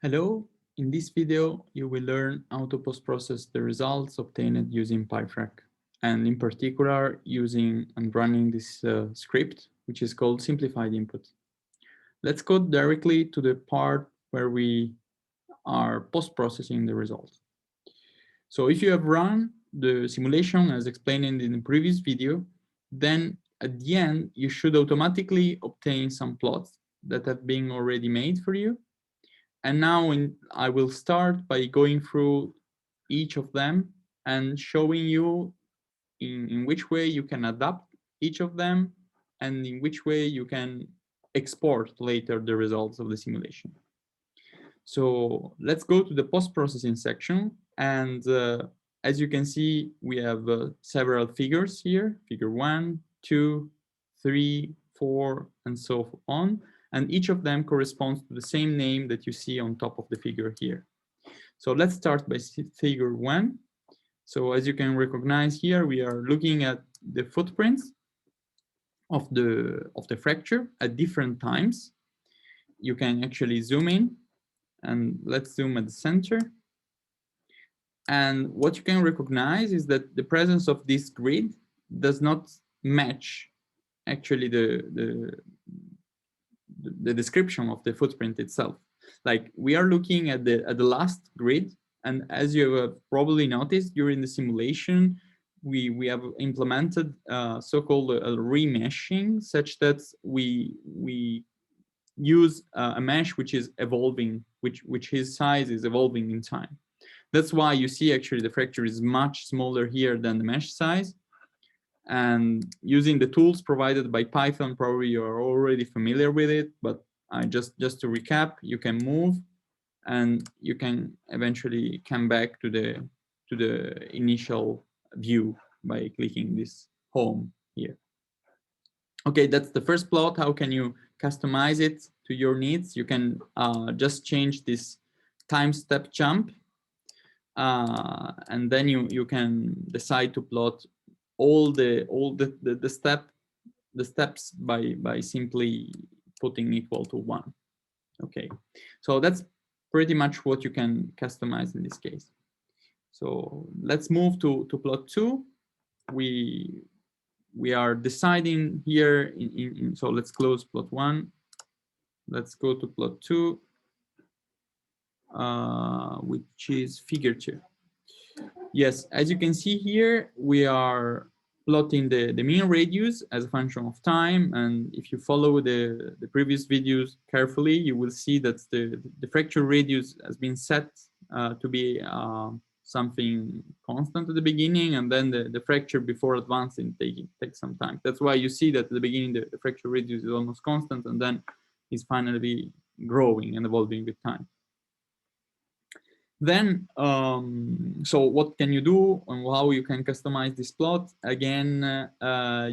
Hello, in this video you will learn how to post-process the results obtained using Pyfrac, and in particular using and running this script, which is called simplified input. Let's go directly to the part where we are post-processing the results. So if you have run the simulation as explained in the previous video, then at the end you should automatically obtain some plots that have been already made for you. And now I will start by going through each of them and showing you in which way you can adapt each of them and in which way you can export later the results of the simulation. So let's go to the post-processing section. And as you can see, we have several figures here, figure 1, 2, 3, 4, and so on. And each of them corresponds to the same name that you see on top of the figure here. So let's start by figure 1. So as you can recognize here, we are looking at the footprints of the fracture at different times. You can actually zoom in, and let's zoom at the center. And what you can recognize is that the presence of this grid does not match actually the description of the footprint itself. Like we are looking at the last grid, and as you have probably noticed during the simulation, we have implemented so-called remeshing, such that we use a mesh which is evolving, which his size is evolving in time. That's why you see actually the fracture is much smaller here than the mesh size. And using the tools provided by Python, probably you're already familiar with it, but just to recap, you can move and you can eventually come back to the initial view by clicking this home here. Okay, that's the first plot. How can you customize it to your needs? You can just change this time step jump, and then you can decide to plot all the steps by simply putting equal to 1. Okay, so that's pretty much what you can customize in this case. So let's move to plot 2. We are deciding here so let's close plot 1. Let's go to plot 2, which is figure 2. Yes, as you can see here, we are plotting the mean radius as a function of time. And if you follow the previous videos carefully, you will see that the fracture radius has been set to be something constant at the beginning, and then the fracture before advancing takes some time. That's why you see that at the beginning, the fracture radius is almost constant, and then is finally growing and evolving with time. Then, so what can you do and how you can customize this plot? Again,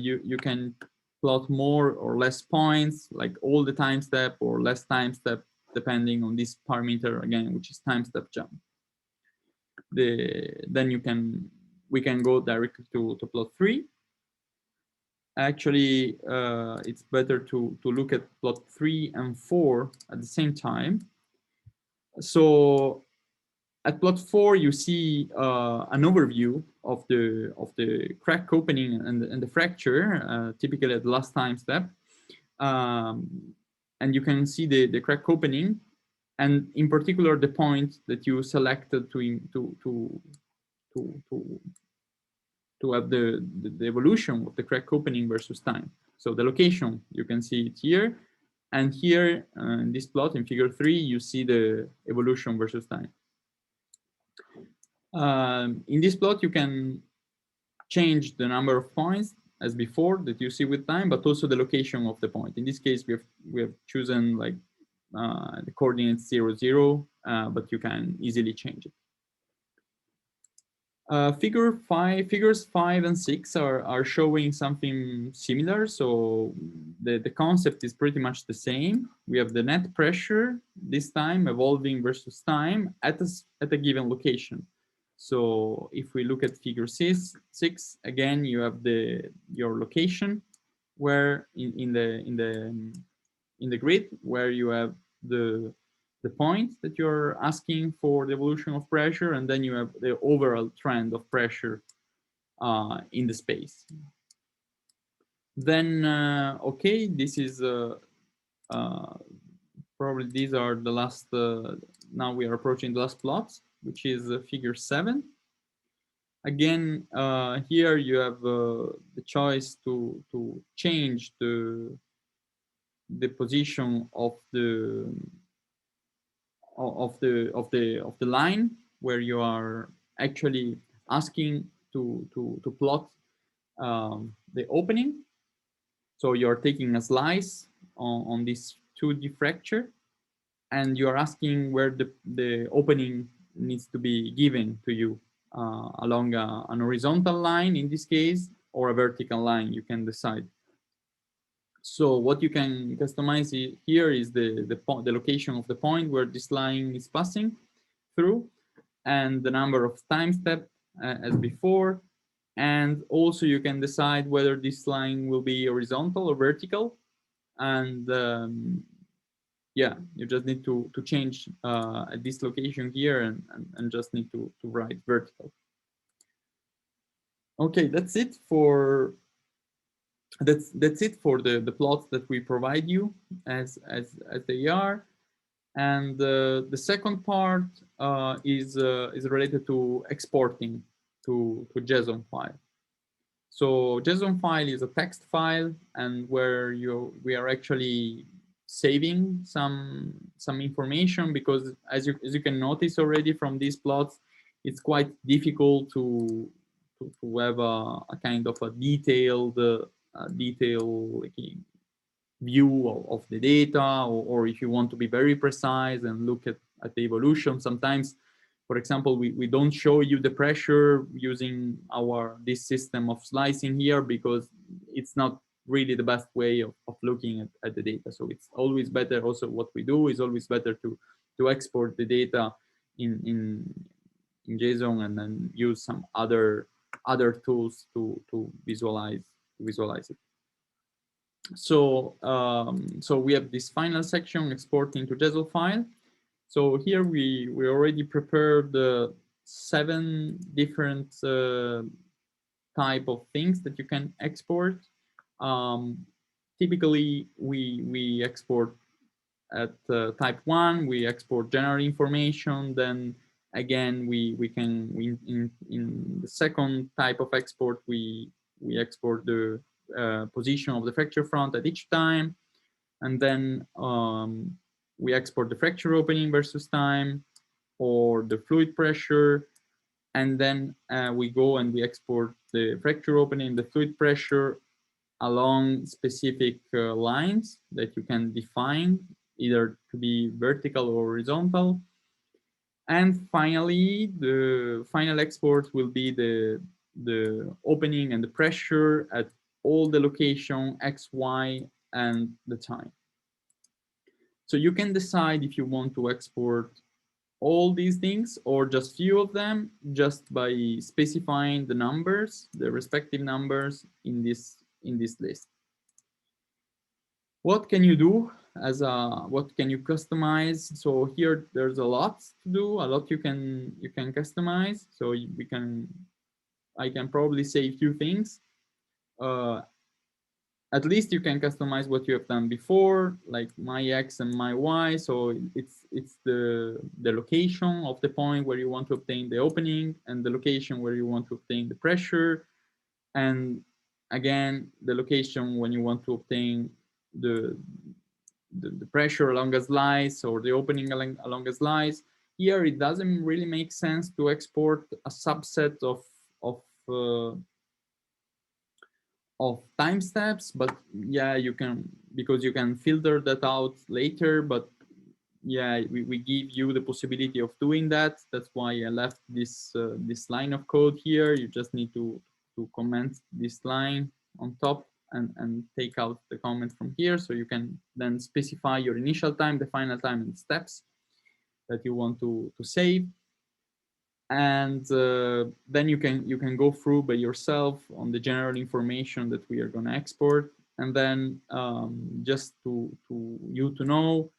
you can plot more or less points, like all the time step or less time step, depending on this parameter again, which is time step jump. Then we can go directly to plot 3. Actually, it's better to look at plot 3 and 4 at the same time. So at plot 4, you see an overview of the crack opening and the fracture, typically at the last time step. And you can see the crack opening, and in particular the point that you selected to have the evolution of the crack opening versus time. So the location, you can see it here, and here in this plot in figure 3, you see the evolution versus time. In this plot, you can change the number of points as before that you see with time, but also the location of the point. In this case, we have chosen like the coordinates 0, 0, but you can easily change it. Figures 5 and 6 are showing something similar. So the concept is pretty much the same. We have the net pressure this time evolving versus time at a given location. So if we look at figure 6, again, you have your location where in the grid where you have the the point that you're asking for the evolution of pressure, and then you have the overall trend of pressure in the space. Then, okay, this is probably these are the last, now we are approaching the last plots, which is figure 7. Again, here you have the choice to change the position of the line where you are actually asking to plot the opening. So you're taking a slice on this 2D fracture, and you're asking where the opening needs to be given to you, along an horizontal line in this case, or a vertical line, you can decide. So what you can customize here is the location of the point where this line is passing through, and the number of time steps as before. And also you can decide whether this line will be horizontal or vertical. And yeah, you just need to change at this location here, and just need to write vertical. Okay, that's it for the plots that we provide you as they are. And the second part is related to exporting to JSON file. So JSON file is a text file, and where we are actually saving some information, because as you can notice already from these plots, it's quite difficult to have a kind of a detailed view of the data, or if you want to be very precise and look at the evolution. Sometimes, for example, we don't show you the pressure using this system of slicing here, because it's not really the best way of looking at the data. So it's always better, also what we do is always better to export the data in JSON, and then use some other tools to visualize it. So so we have this final section, exporting to JSON file. So here we already prepared 7 different type of things that you can export. Typically, we export at type 1. We export general information. Then again, we can in the second type of export, we export the position of the fracture front at each time, and then we export the fracture opening versus time, or the fluid pressure, and then we go and we export the fracture opening, the fluid pressure along specific lines that you can define, either to be vertical or horizontal. And finally, the final export will be the opening and the pressure at all the location, X, Y, and the time. So you can decide if you want to export all these things or just few of them, just by specifying the numbers, the respective numbers in this list. What can you do what can you customize? So here there's a lot to do, a lot you can customize. So I can probably say a few things. At least you can customize what you have done before, like my X and my Y. So it's the location of the point where you want to obtain the opening, and the location where you want to obtain the pressure, and again the location when you want to obtain the pressure along a slice, or the opening along a slice. Here it doesn't really make sense to export a subset of time steps, but yeah, you can, because you can filter that out later. But yeah, we give you the possibility of doing that. That's why I left this line of code here. You just need to comment this line on top and take out the comment from here. So you can then specify your initial time, the final time, and steps that you want to save. And then you can go through by yourself on the general information that we are going to export. And then just to know,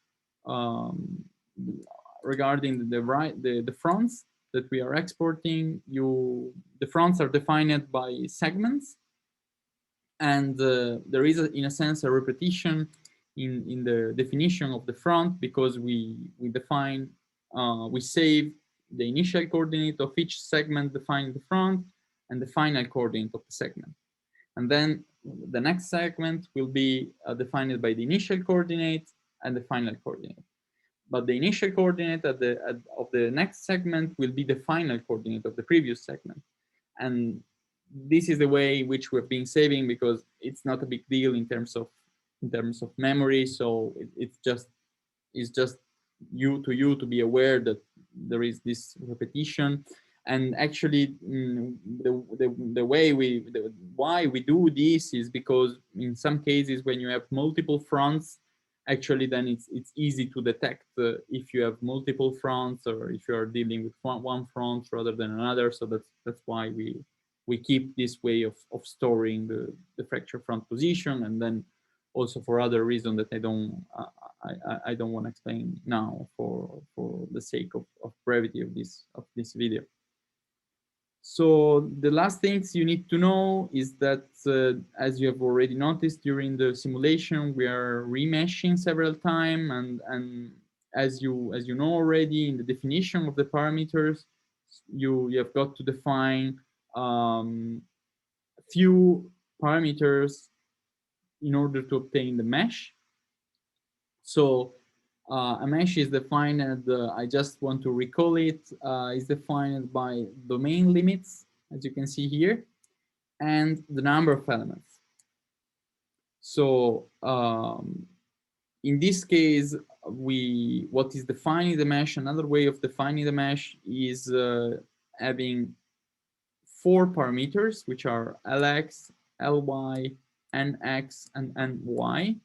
regarding the fronts that we are exporting, the fronts are defined by segments, and there is in a sense a repetition in the definition of the front, because we define we save the initial coordinate of each segment defining the front and the final coordinate of the segment, and then the next segment will be defined by the initial coordinate and the final coordinate. But the initial coordinate of the next segment will be the final coordinate of the previous segment. And this is the way in which we've been saving, because it's not a big deal in terms of memory. So it's just you to be aware that there is this repetition. And actually, the way why we do this is because in some cases when you have multiple fronts, actually then it's easy to detect if you have multiple fronts, or if you are dealing with one front rather than another. So that's why we keep this way of storing the fracture front position, and then also for other reasons that I don't want to explain now for the sake of brevity of this video. So the last things you need to know is that, as you have already noticed during the simulation, we are remeshing several times, and as you know already in the definition of the parameters, you have got to define a few parameters in order to obtain the mesh. So a mesh is defined, I just want to recall it, is defined by domain limits, as you can see here, and the number of elements. So in this case, what is defining the mesh, another way of defining the mesh is having 4 parameters, which are Lx, Ly, Nx, and Ny.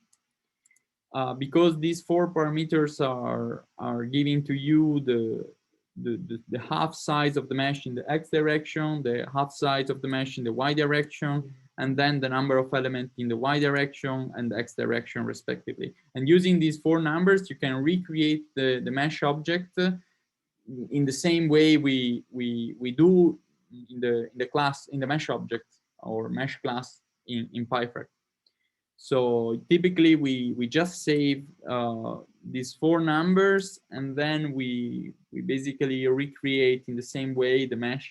Because these 4 parameters are giving to you the half size of the mesh in the x direction, the half size of the mesh in the y direction, and then the number of elements in the y direction and the x direction respectively. And using these 4 numbers, you can recreate the mesh object in the same way we do in the mesh object or mesh class in Pyfrac. So typically we just save these 4 numbers, and then we basically recreate in the same way the mesh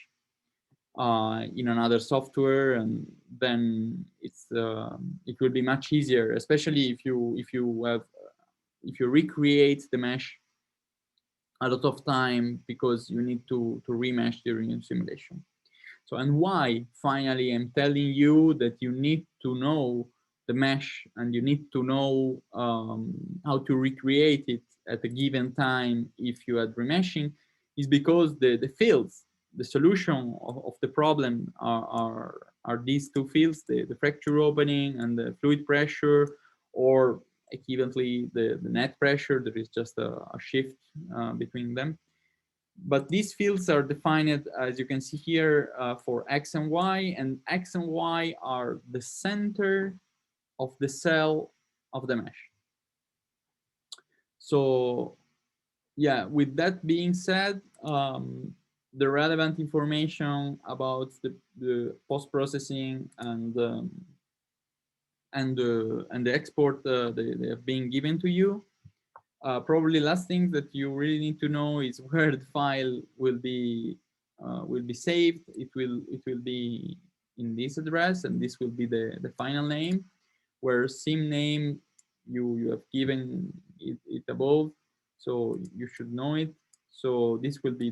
in another software, and then it will be much easier, especially if you recreate the mesh a lot of time, because you need to remesh during your simulation. So, and why finally I'm telling you that you need to know the mesh, and you need to know how to recreate it at a given time if you had remeshing, is because the fields, the solution of the problem are these 2 fields, the fracture opening and the fluid pressure, or equivalently the net pressure. There is just a shift between them. But these fields are defined, as you can see here, for x and y, and x and y are the center of the cell of the mesh. So yeah, with that being said, the relevant information about the post-processing and the export they have been given to you. Probably last thing that you really need to know is where the file will be saved. It will be in this address, and this will be the final name, where sim name you have given it above, so you should know it. So this will be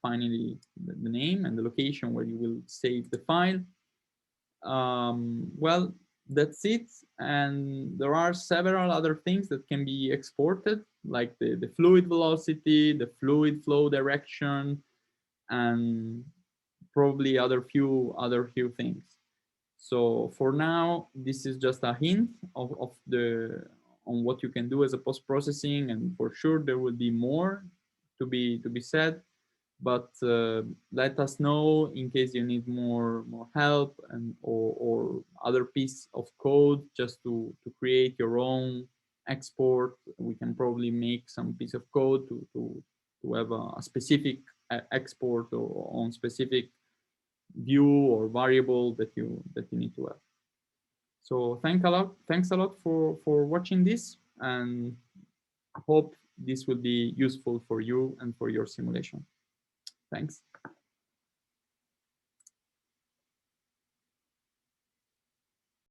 finally the name and the location where you will save the file. Well, that's it. And there are several other things that can be exported, like the fluid velocity, the fluid flow direction, and probably other few things. So for now, this is just a hint on what you can do as a post-processing, and for sure there will be more to be said. But let us know in case you need more help or other piece of code just to create your own export. We can probably make some piece of code to have a specific export or on specific view or variable that you need to have. So thanks a lot for watching this, and hope this will be useful for you and for your simulation. Thanks.